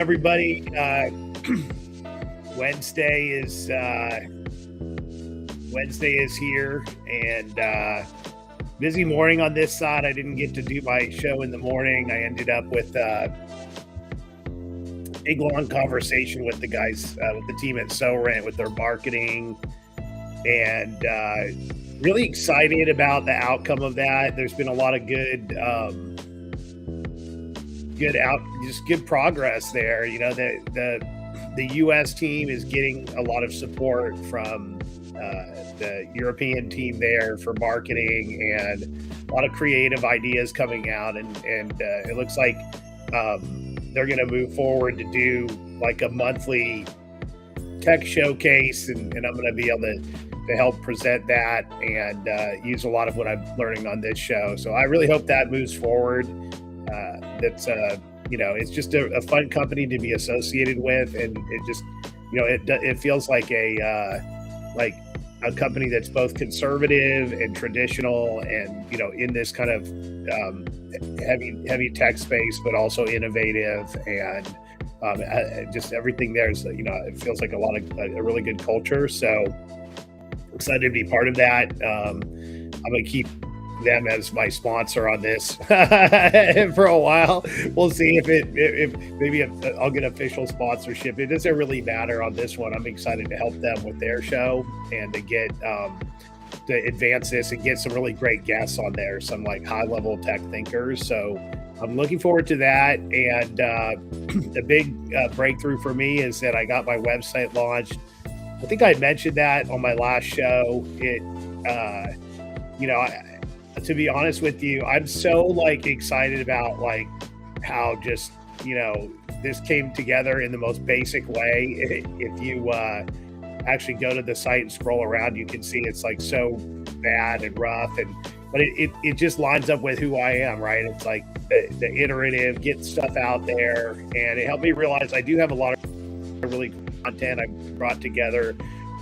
everybody. Wednesday is here, and busy morning on this side. I didn't get to do my show in the morning. I ended up with a big long conversation with the guys, with the team at SoRent, with their marketing, and really excited about the outcome of that. There's been a lot of good progress there. You know, the U.S. team is getting a lot of support from the European team there for marketing, and a lot of creative ideas coming out, and it looks like they're going to move forward to do like a monthly tech showcase, and I'm going to be able to help present that and use a lot of what I'm learning on this show. So I really hope that moves forward. It's just a fun company to be associated with, and it just, it feels like a company that's both conservative and traditional, and in this kind of heavy tech space, but also innovative, and just everything there is, it feels like a really good culture. So excited to be part of that. I'm gonna keep them as my sponsor on this for a while. We'll see if maybe I'll get official sponsorship. It doesn't really matter on this one. I'm excited to help them with their show and to get to advance this and get some really great guests on there, some like high level tech thinkers. So I'm looking forward to that. And the big breakthrough for me is that I got my website launched. I think I mentioned that on my last show. To be honest with you, I'm so excited about how just, this came together in the most basic way. If you actually go to the site and scroll around, you can see it's so bad and rough, but it just lines up with who I am, right? It's like the iterative, get stuff out there, and it helped me realize I do have a lot of really cool content. I brought together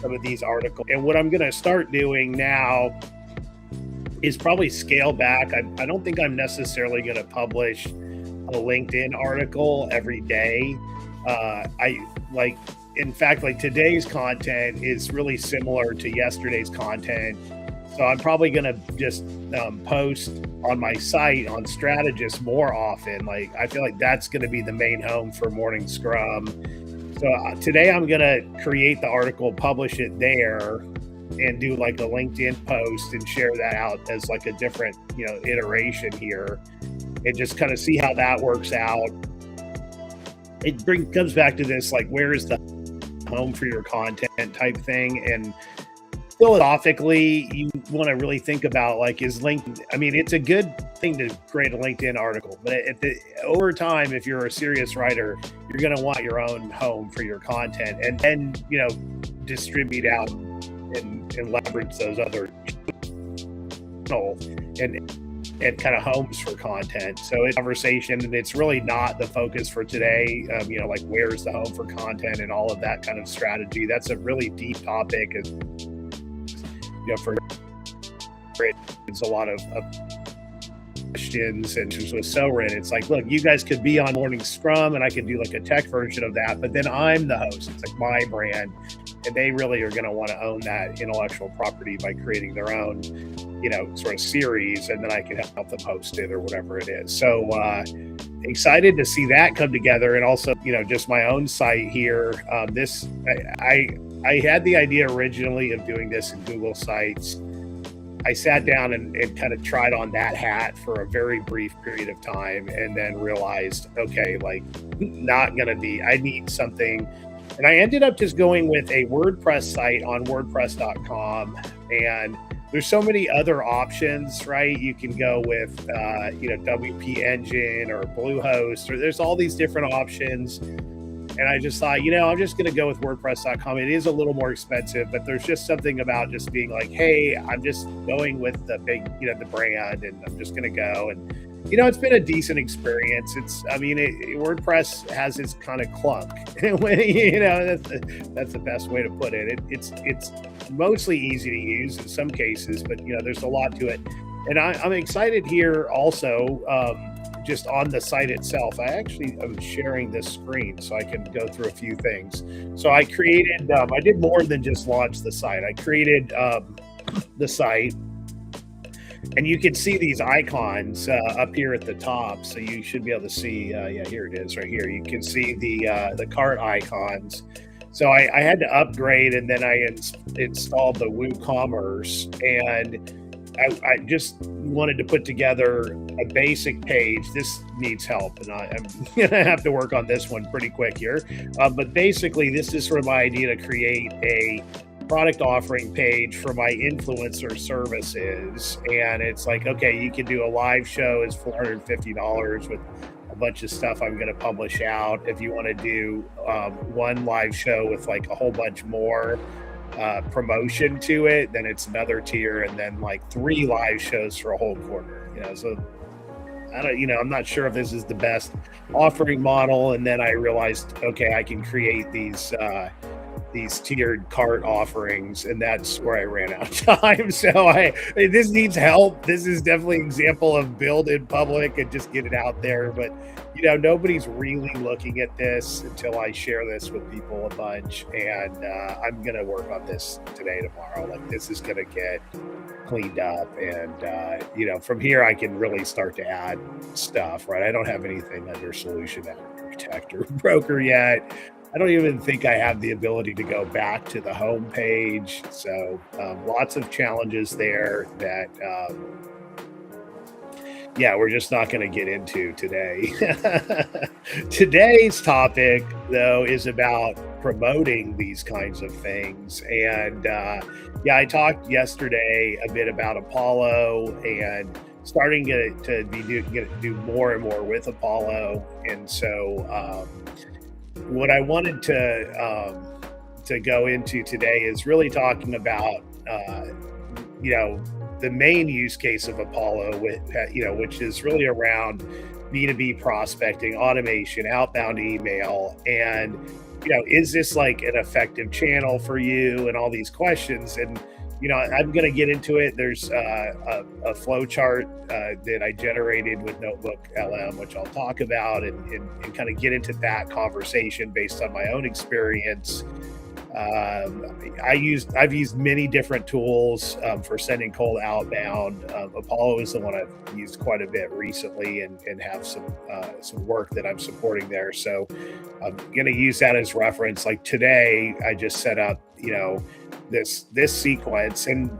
some of these articles, and what I'm going to start doing now is probably scale back. I don't think I'm necessarily going to publish a LinkedIn article every day. In fact, today's content is really similar to yesterday's content. So I'm probably going to just post on my site on Strategist more often. I feel like that's going to be the main home for Morning Scrum. So today I'm going to create the article, publish it there, and do a LinkedIn post and share that out as a different, iteration here, and just kind of see how that works out. It comes back to this, where is the home for your content type thing. And philosophically, you want to really think about is LinkedIn. I mean, it's a good thing to create a LinkedIn article, but over time, if you're a serious writer, you're going to want your own home for your content, and then, distribute out and leverage those other and kind of homes for content. So it's a conversation, and it's really not the focus for today. Where's the home for content and all of that kind of strategy. That's a really deep topic. For it's a lot of questions, and just with SoRent, it's look, you guys could be on Morning Scrum, and I could do a tech version of that, but then I'm the host. It's my brand. And they really are going to want to own that intellectual property by creating their own, sort of series, and then I can help them host it or whatever it is. So excited to see that come together, and also, just my own site here. I had the idea originally of doing this in Google Sites. I sat down and kind of tried on that hat for a very brief period of time, and then realized, okay, not going to be. I need something. And I ended up just going with a WordPress site on WordPress.com. And there's so many other options, right? You can go with, WP Engine or Bluehost, or there's all these different options. And I just thought, I'm just going to go with WordPress.com. It is a little more expensive, but there's just something about just being hey, I'm just going with the big, the brand, and I'm just going to go. And it's been a decent experience. WordPress has its kind of clunk. That's the best way to put it. It's mostly easy to use in some cases, but there's a lot to it. And I'm excited here also, just on the site itself, I actually am sharing this screen so I can go through a few things. So I created, I did more than just launch the site. I created the site, and you can see these icons up here at the top. So you should be able to see, yeah, here it is right here. You can see the cart icons. So I had to upgrade, and then I installed the WooCommerce, and I just wanted to put together a basic page. This needs help, and I'm going to have to work on this one pretty quick here. But basically, this is for my idea to create a product offering page for my influencer services. And it's like, okay, you can do a live show is $450 with a bunch of stuff I'm going to publish out. If you want to do one live show with like a whole bunch more promotion to it, then it's another tier, and then like 3 live shows for a whole quarter. So I don't, I'm not sure if this is the best offering model. And then I realized, okay, I can create these tiered cart offerings, and that's where I ran out of time. So this needs help. This is definitely an example of build in public and just get it out there. But nobody's really looking at this until I share this with people a bunch. And I'm gonna work on this today, tomorrow. Like, this is gonna get cleaned up, and from here I can really start to add stuff. Right? I don't have anything under solution architect or broker yet. I don't even think I have the ability to go back to the home page. So lots of challenges there that, we're just not going to get into today. Today's topic, though, is about promoting these kinds of things. And I talked yesterday a bit about Apollo and starting to do more and more with Apollo. And so what I wanted to go into today is really talking about the main use case of Apollo, which is really around B2B prospecting, automation, outbound email, and is this like an effective channel for you, and all these questions. And I'm going to get into it. There's a flow chart that I generated with Notebook LM, which I'll talk about and kind of get into that conversation based on my own experience. I've used many different tools for sending cold outbound. Apollo is the one I've used quite a bit recently, and have some work that I'm supporting there. So I'm going to use that as reference. Like today, I just set up, this sequence, and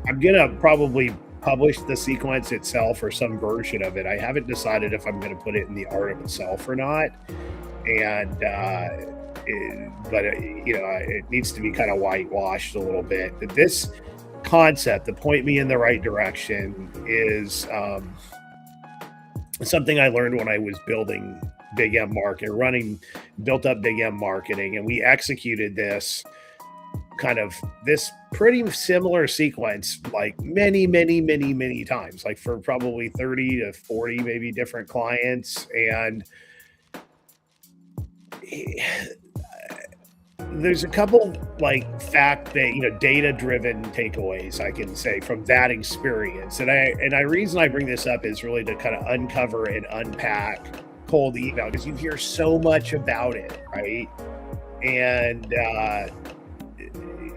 I'm gonna probably publish the sequence itself or some version of it. I haven't decided if I'm going to put it in the art of itself or not, and it needs to be kind of whitewashed a little bit. But this concept, to point me in the right direction, is something I learned when I was building Big M Marketing, built up Big M Marketing, and we executed this pretty similar sequence like many times, like for probably 30 to 40 maybe different clients. And there's a couple like data driven takeaways I can say from that experience. And I reason I bring this up is really to kind of uncover and unpack cold email, because you hear so much about it, right? And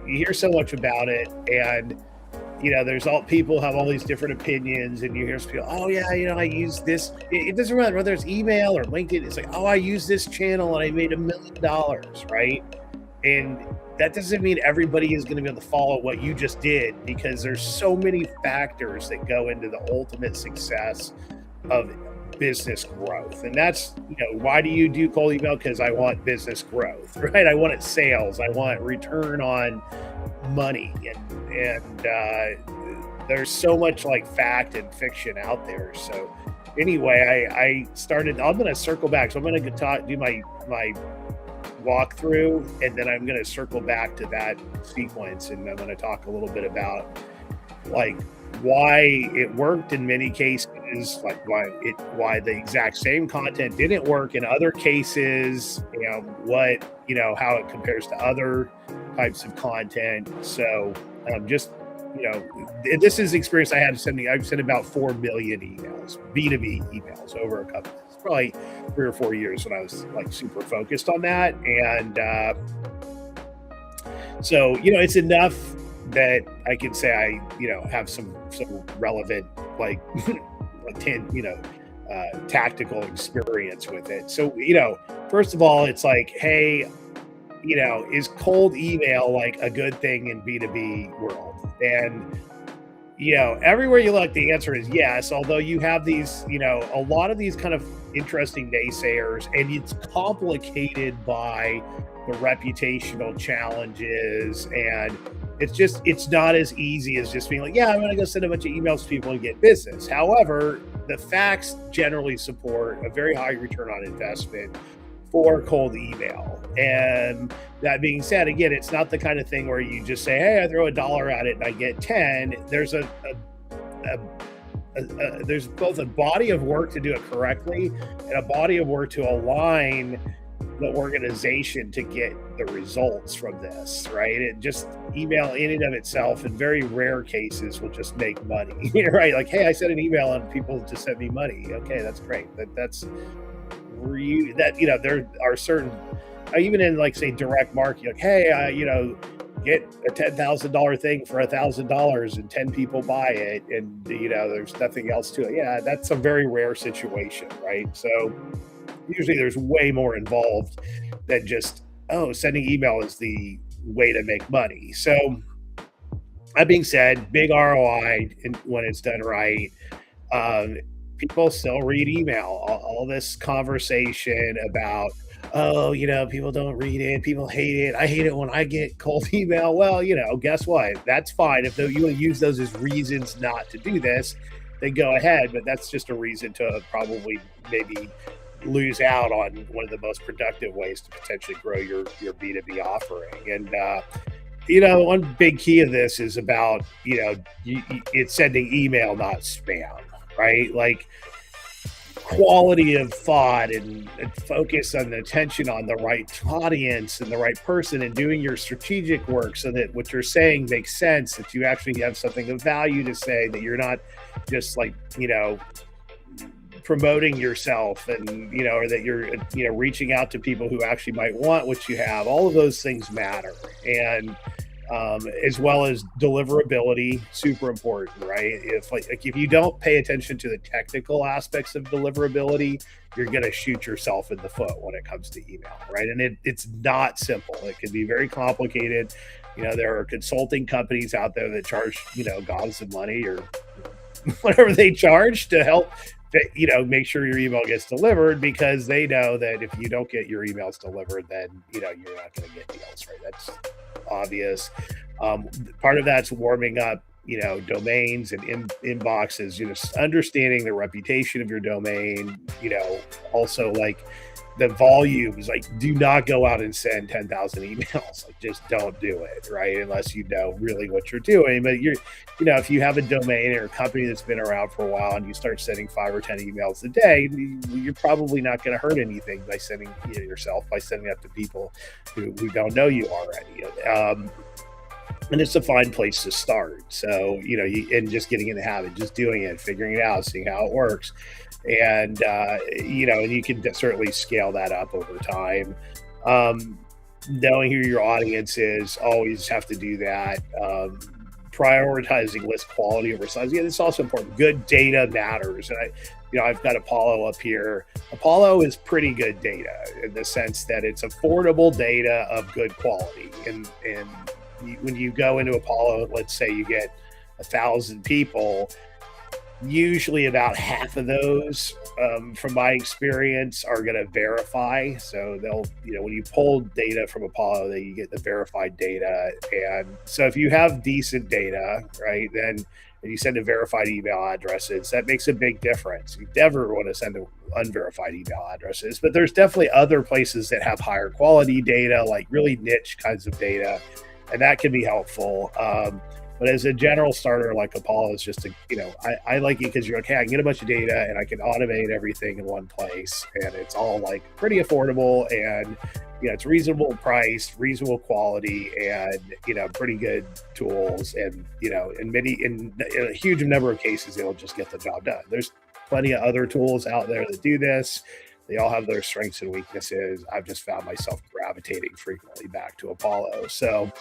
you hear so much about it, and there's people have all these different opinions, and you hear people, oh yeah, I use this. It doesn't matter whether it's email or LinkedIn. It's like, oh, I use this channel and I made $1 million, right? And that doesn't mean everybody is going to be able to follow what you just did, because there's so many factors that go into the ultimate success of business growth. And that's, why do you do cold email? Because I want business growth, right? I want it sales. I want return on money. And there's so much like fact and fiction out there. So anyway, I started, I'm going to circle back. So I'm going to do my walkthrough, and then I'm going to circle back to that sequence. And I'm going to talk a little bit about like why it worked in many cases, like why the exact same content didn't work in other cases, how it compares to other types of content. So just this is the experience I had sending. I've sent about 4 million emails, B2B emails over a couple. It's probably 3 or 4 years when I was like super focused on that, and so it's enough that I can say I have some relevant like like tactical experience with it. So first of all, it's like, hey, is cold email like a good thing in B2B world? And everywhere you look, the answer is yes. Although you have these, a lot of these kind of interesting naysayers, and it's complicated by the reputational challenges, and it's not as easy as just being like, yeah, I'm going to go send a bunch of emails to people and get business. However, the facts generally support a very high return on investment for cold email. And that being said, again, it's not the kind of thing where you just say, hey, I throw $1 at it and I get 10. There's there's both a body of work to do it correctly and a body of work to align the organization to get the results from this, right? It just email in and of itself in very rare cases will just make money, right? Like, hey, I sent an email and people just sent me money. Okay, that's great. That's there are certain, even in like say direct marketing, like, hey, get a $10,000 thing for $1,000 and 10 people buy it, and there's nothing else to it. Yeah, that's a very rare situation, right? So usually there's way more involved than just, sending email is the way to make money. So that being said, big ROI when it's done right. People still read email. All this conversation about, people don't read it, people hate it. I hate it when I get cold email. Well, guess what? That's fine. If you use those as reasons not to do this, then go ahead. But that's just a reason to probably maybe lose out on one of the most productive ways to potentially grow your B2B offering. And one big key of this is about it's sending email, not spam, right? Like quality of thought and focus on the attention on the right audience and the right person, and doing your strategic work so that what you're saying makes sense, that you actually have something of value to say, that you're not just like promoting yourself, and or that you're reaching out to people who actually might want what you have. All of those things matter, and as well as deliverability, super important, right? If you don't pay attention to the technical aspects of deliverability, you're going to shoot yourself in the foot when it comes to email, right? And it's not simple. It can be very complicated. There are consulting companies out there that charge gobs of money or whatever they charge to help make sure your email gets delivered, because they know that if you don't get your emails delivered, then you're not going to get deals, right? That's obvious. Part of that's warming up domains and inboxes, understanding the reputation of your domain, also like the volumes, like do not go out and send 10,000 emails. Like just don't do it, right? Unless you know really what you're doing. But if you have a domain or a company that's been around for a while and you start sending 5 or 10 emails a day, you're probably not going to hurt anything by sending by sending that to people who don't know you already. And it's a fine place to start. So, and just getting in the habit, just doing it, figuring it out, seeing how it works. And, and you can certainly scale that up over time. Knowing who your audience is, always have to do that. Prioritizing list quality over size. Yeah, it's also important. Good data matters. And I've got Apollo up here. Apollo is pretty good data in the sense that it's affordable data of good quality. And when you go into Apollo, let's say you get 1,000 people, usually about half of those, from my experience, are going to verify. So they'll, when you pull data from Apollo, then you get the verified data. And so if you have decent data, right, then and you send a verified email addresses, that makes a big difference. You never want to send unverified email addresses, but there's definitely other places that have higher quality data, like really niche kinds of data, and that can be helpful. But as a general starter, like Apollo is just I like it because you're like, hey, I can get a bunch of data and I can automate everything in one place, and it's all like pretty affordable, and it's reasonable price, reasonable quality, and pretty good tools, and in a huge number of cases it'll just get the job done. There's plenty of other tools out there that do this. They all have their strengths and weaknesses. I've just found myself gravitating frequently back to Apollo. So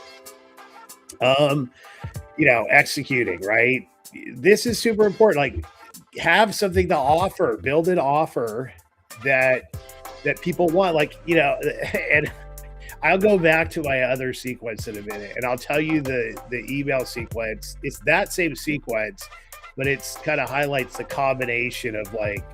um executing, right? This is super important. Like, have something to offer, build an offer that people want. Like, and I'll go back to my other sequence in a minute, and I'll tell you the email sequence. It's that same sequence, but it's kind of highlights the combination of, like,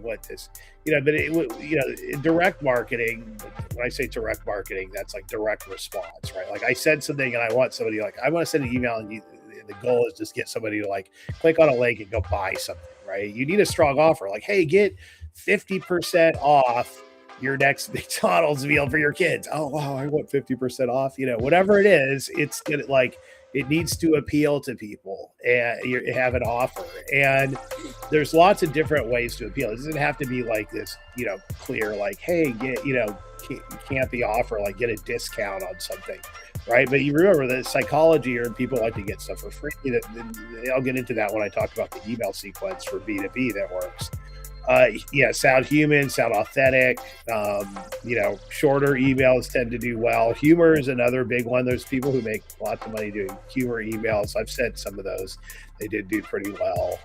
what this, but in direct marketing, when I say direct marketing, that's like direct response, right? Like, I said something and I want somebody, like, I want to send an email, and the goal is just get somebody to, like, click on a link and go buy something, right? You need a strong offer, like, hey, get 50% off your next McDonald's meal for your kids. Oh, wow, I want 50% off. Whatever it is, it's gonna, like, it needs to appeal to people, and you have an offer. And there's lots of different ways to appeal. It doesn't have to be like this, clear, like, hey, get, can't be offer, like, get a discount on something, right? But you remember the psychology, or people like to get stuff for free. I'll get into that when I talk about the email sequence for B2B that works. Sound human, sound authentic. Shorter emails tend to do well. Humor is another big one. There's people who make lots of money doing humor emails. I've sent some of those. They did do pretty well.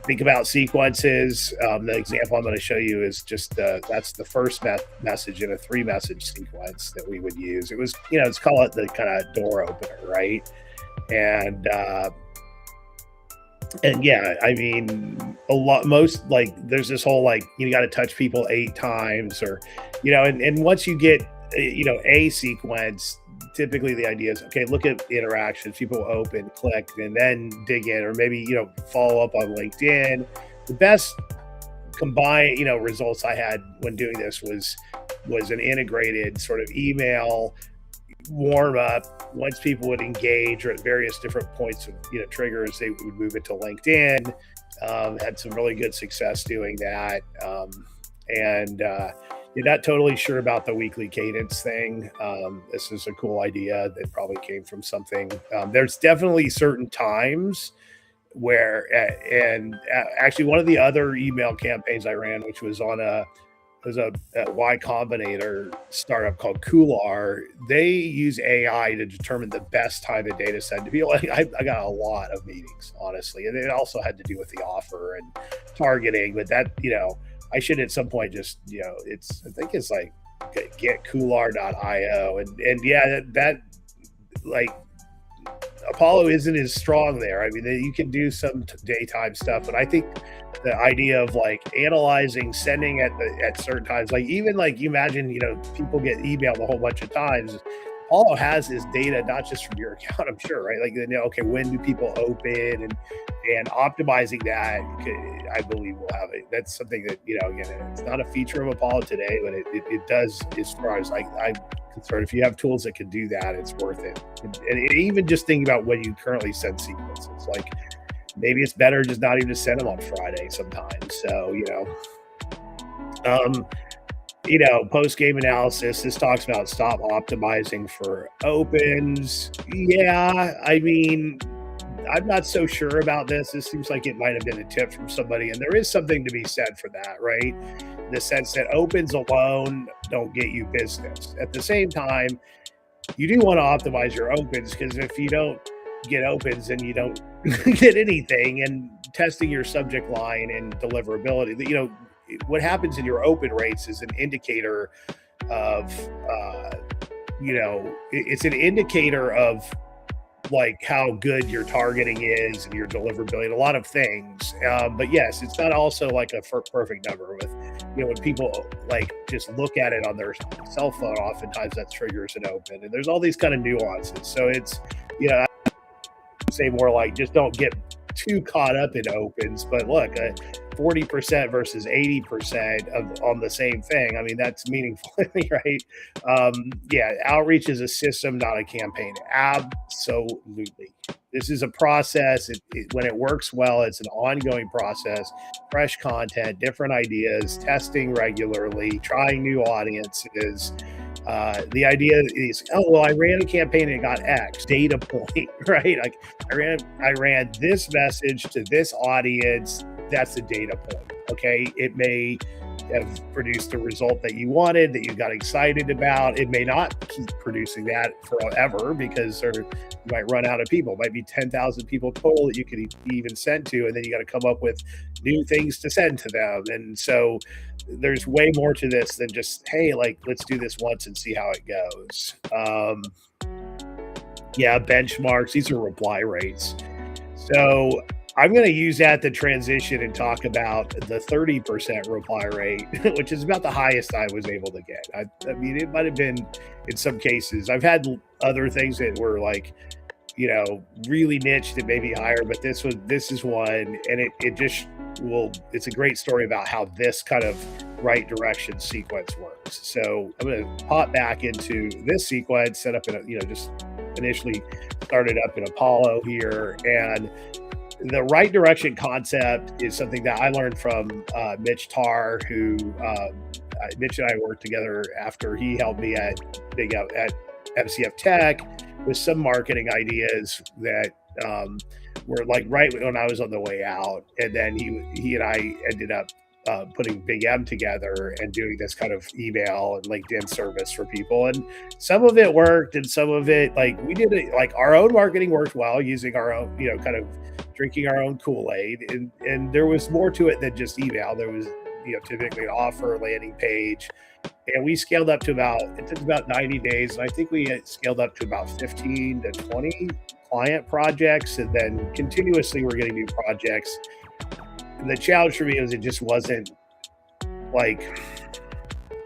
Think about sequences. The example I'm going to show you is just that's the first message in a 3-message sequence that we would use. It was, let's call it the kind of door opener, right? And yeah, I mean, there's this whole, like, you got to touch people 8 times, or, and once you get, a sequence, typically the idea is, okay, look at the interactions, people open, click, and then dig in, or maybe, follow up on LinkedIn. The best combined, results I had when doing this was an integrated sort of email warm up. Once people would engage, or at various different points of triggers, they would move it to LinkedIn. Had some really good success doing that. You're not totally sure about the weekly cadence thing. This is a cool idea that probably came from something. There's definitely certain times where, actually one of the other email campaigns I ran, which was on a Y Combinator startup called Coular. They use AI to determine the best time of day to send to people. I got a lot of meetings, honestly, and it also had to do with the offer and targeting. But that, I should at some point just, I think it's like getcoular.io, and yeah, that like Apollo isn't as strong there. I mean, you can do some daytime stuff, but I think the idea of, like, analyzing, sending at certain times, like, even, like, you imagine, people get emailed a whole bunch of times. Apollo has this data, not just from your account, I'm sure, right? Like, okay, when do people open, and optimizing that, I believe will have it. That's something that, again, it's not a feature of Apollo today, but it does, as far as I'm concerned. If you have tools that can do that, it's worth it. And even just thinking about when you currently send sequences, like, maybe it's better just not even to send them on Friday sometimes. So, post-game analysis, this talks about stop optimizing for opens. Yeah, I mean, I'm not so sure about this. This seems like it might have been a tip from somebody, and there is something to be said for that, right? In the sense that opens alone don't get you business. At the same time, you do want to optimize your opens, because if you don't get opens, then you don't get anything. And testing your subject line and deliverability, what happens in your open rates is an indicator of, it's an indicator of, like, how good your targeting is and your deliverability, a lot of things. But yes, it's not also like a perfect number. With, when people, like, just look at it on their cell phone, oftentimes that triggers an open, and there's all these kind of nuances. So it's, I say more like, just don't get too caught up in opens. But look, 40% versus 80% on the same thing. I mean, that's meaningful, right? Yeah, outreach is a system, not a campaign. Absolutely. This is a process. When it works well, it's an ongoing process, fresh content, different ideas, testing regularly, trying new audiences. The idea is, oh well, I ran a campaign and it got X data point, right? Like I ran this message to this audience. That's the data point. Okay, it may have produced a result that you wanted, that you got excited about. It may not keep producing that forever because you might run out of people. It might be 10,000 people total that you could even send to, and then you got to come up with new things to send to them. And so there's way more to this than just, hey, like, let's do this once and see how it goes. Yeah, benchmarks, these are reply rates. So I'm going to use that to transition and talk about the 30% reply rate, which is about the highest I was able to get. I mean, it might have been in some cases. I've had other things that were like, really niche that may be higher, but this is one, and it just it's a great story about how this kind of right direction sequence works. So I'm going to pop back into this sequence, set up in just initially started up in Apollo here, and the right direction concept is something that I learned from Mitch Tarr, who Mitch and I worked together after he helped me at MCF Tech with some marketing ideas that were like right when I was on the way out. And then he and I ended up putting Big M together and doing this kind of email and LinkedIn service for people. And some of it worked, and some of it, like, we did it, like, our own marketing worked well using our own, kind of drinking our own Kool-Aid. And there was more to it than just email. There was, typically an offer, landing page. And we scaled up to it took about 90 days. And I think we had scaled up to about 15 to 20 client projects. And then continuously we're getting new projects. And the challenge for me was it just wasn't, like,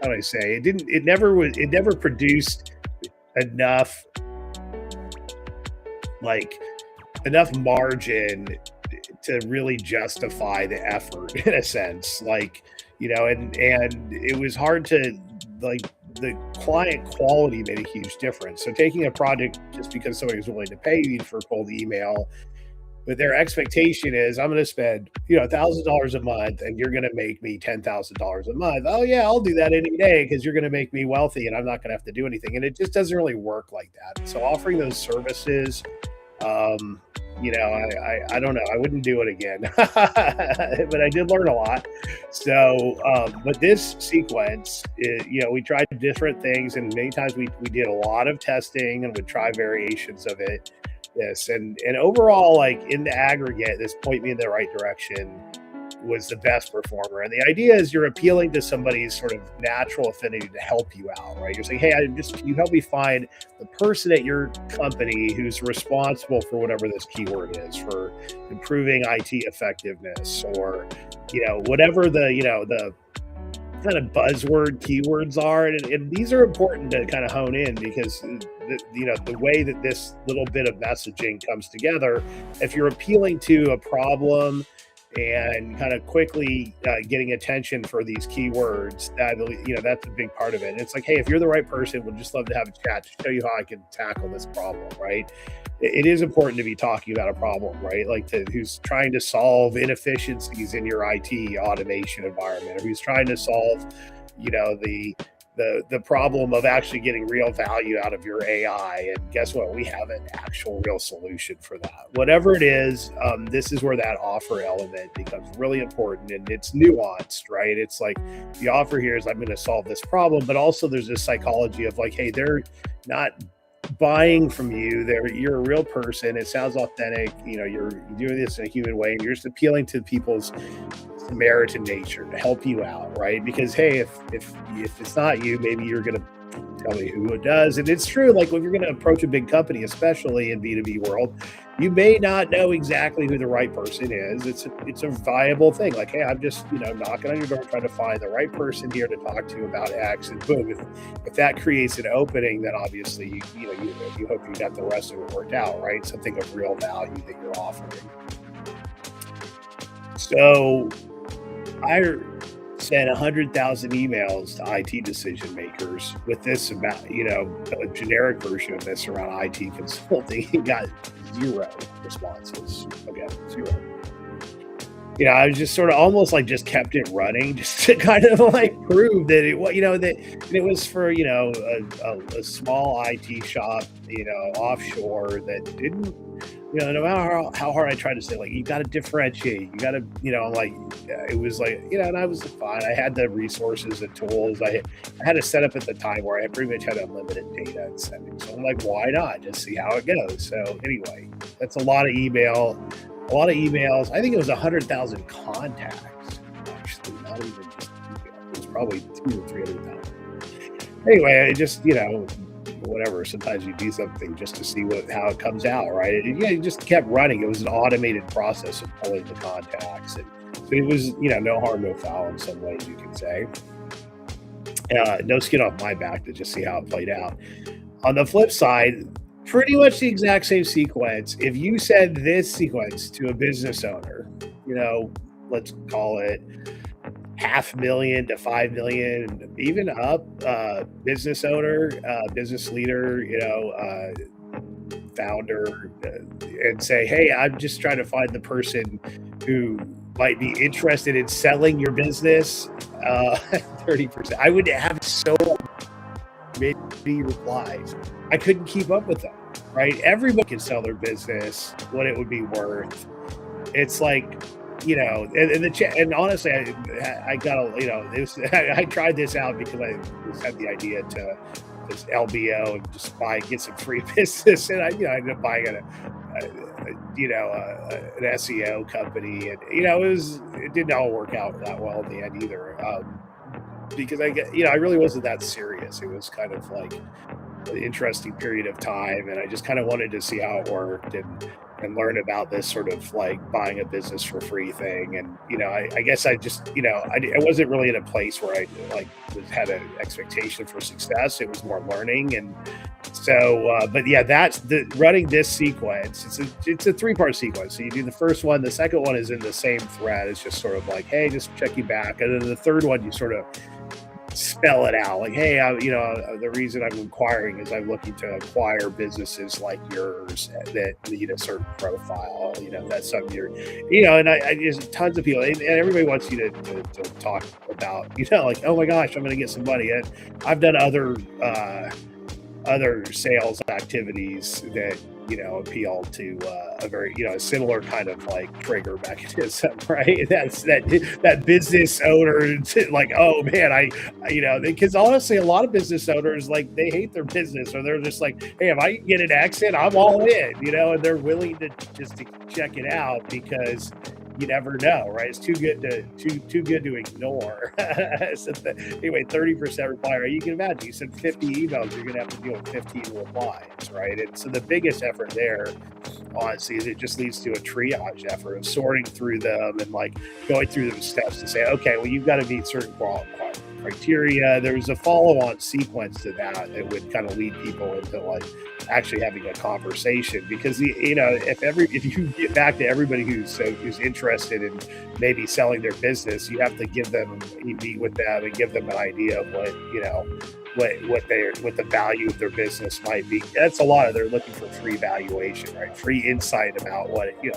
how do I say? It never produced enough margin to really justify the effort, in a sense. Like, and it was hard to, like, the client quality made a huge difference. So taking a project just because somebody was willing to pay you for cold email, but their expectation is, I'm going to spend, $1,000 a month, and you're going to make me $10,000 a month. Oh yeah, I'll do that any day because you're going to make me wealthy, and I'm not going to have to do anything. And it just doesn't really work like that. So offering those services, I don't know. I wouldn't do it again, but I did learn a lot. So, but this sequence, we tried different things, and many times we did a lot of testing and would try variations of it. Yes, and overall, like, in the aggregate, this point me in the right direction was the best performer. And the idea is you're appealing to somebody's sort of natural affinity to help you out, right? You're saying, hey, can you help me find the person at your company who's responsible for whatever this keyword is, for improving IT effectiveness, or, whatever the kind of buzzword keywords are. And these are important to kind of hone in, because the way that this little bit of messaging comes together, if you're appealing to a problem and kind of quickly getting attention for these keywords, that's a big part of it. And it's like, hey, if you're the right person, we'd just love to have a chat to show you how I can tackle this problem, right? It is important to be talking about a problem, right? Like, who's trying to solve inefficiencies in your IT automation environment, or who's trying to solve, the problem of actually getting real value out of your AI. And guess what? We have an actual real solution for that. Whatever it is, this is where that offer element becomes really important, and it's nuanced, right? It's like, the offer here is, I'm going to solve this problem, but also there's this psychology of, like, hey, they're not buying from you. You're a real person. It sounds authentic. You're doing this in a human way, and you're just appealing to people's Samaritan nature to help you out, right? Because, hey, if it's not you, maybe you're going to tell me who it does. And it's true, like, when you're going to approach a big company, especially in B2B world, you may not know exactly who the right person is. It's a viable thing. Like, hey, I'm just, knocking on your door trying to find the right person here to talk to about X, and boom, if that creates an opening, then obviously you hope you got the rest of it worked out, right? Something of real value that you're offering. So I sent 100,000 emails to IT decision makers with this about, a generic version of this around IT consulting. He got zero responses. Again, zero. I was just sort of almost like just kept it running just to kind of like prove that that it was for, a small IT shop, offshore that didn't, no matter how hard I tried to say, like, you got to differentiate, you got to, like, it was like, and I was fine. I had the resources and tools. I had a setup at the time where I pretty much had unlimited data and sending. So I'm like, why not? Just see how it goes. So anyway, that's a lot of emails. I think it was 100,000 contacts, actually, not even just email. It was probably 200,000 or 300,000. Anyway, I just, whatever. Sometimes you do something just to see how it comes out, right? It just kept running. It was an automated process of pulling the contacts, and so it was, no harm, no foul in some ways, you can say. No skin off my back to just see how it played out. On the flip side, pretty much the exact same sequence. If you said this sequence to a business owner, let's call it 500,000 to 5 million, even up, business owner, business leader, founder, and say, hey, I'm just trying to find the person who might be interested in selling your business, 30%. I would have so many replies. I couldn't keep up with them, right? Everybody can sell their business, what it would be worth. It's like, and honestly, I got I tried this out because I just had the idea to just LBO and just get some free business, and I ended up buying an SEO company, and it didn't all work out that well in the end either, because I really wasn't that serious. It was kind of like an interesting period of time, and I just kind of wanted to see how it worked and learn about this sort of like buying a business for free thing. And I guess I just I wasn't really in a place where I had an expectation for success. It was more learning. And so but yeah, that's running this sequence. It's a 3-part sequence. So you do the first one, the second one is in the same thread. It's just sort of like, hey, just checking back, and then the third one you sort of spell it out, like, hey, the reason I'm inquiring is I'm looking to acquire businesses like yours that need a certain profile. That's something and I just tons of people, and everybody wants you to talk about, like, oh my gosh, I'm going to get some money. And I've done other sales activities that appeal to a very a similar kind of like trigger mechanism, right? That's that business owner, like, oh man, because honestly, a lot of business owners, like, they hate their business, or they're just like, hey, if I can get an exit, I'm all in, and they're willing to just to check it out because you never know, right? It's too good to ignore. So anyway, 30% reply rate. You can imagine, you send 50 emails, you're gonna have to deal with 15 replies, right? And so the biggest effort there, honestly, is it just leads to a triage effort of sorting through them and like going through them steps to say, okay, well, you've got to meet certain criteria. There's a follow-on sequence to that would kind of lead people into like actually having a conversation, because if you get back to everybody who's interested in maybe selling their business, you have to meet with them and give them an idea of what the value of their business might be. That's a lot of, they're looking for free valuation, right? Free insight about what do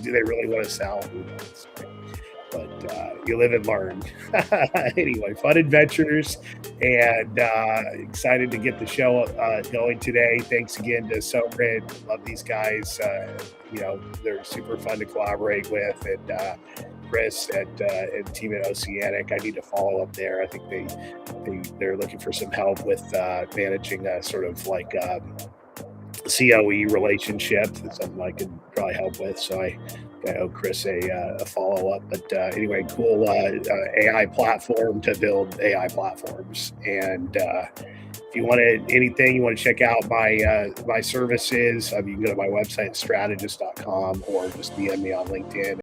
they really want to sell? Who knows? But you live and learn. Anyway, fun adventures, and excited to get the show going today. Thanks again to SoMrid. Love these guys. They're super fun to collaborate with, and Chris and team at Oceanic. I need to follow up there. I think they're looking for some help with managing a sort of like COE relationship. That's something I could probably help with. So I owe Chris a follow-up. But anyway, cool AI platform to build AI platforms. And if you wanted anything, you want to check out my services, you can go to my website, strategist.com, or just DM me on LinkedIn.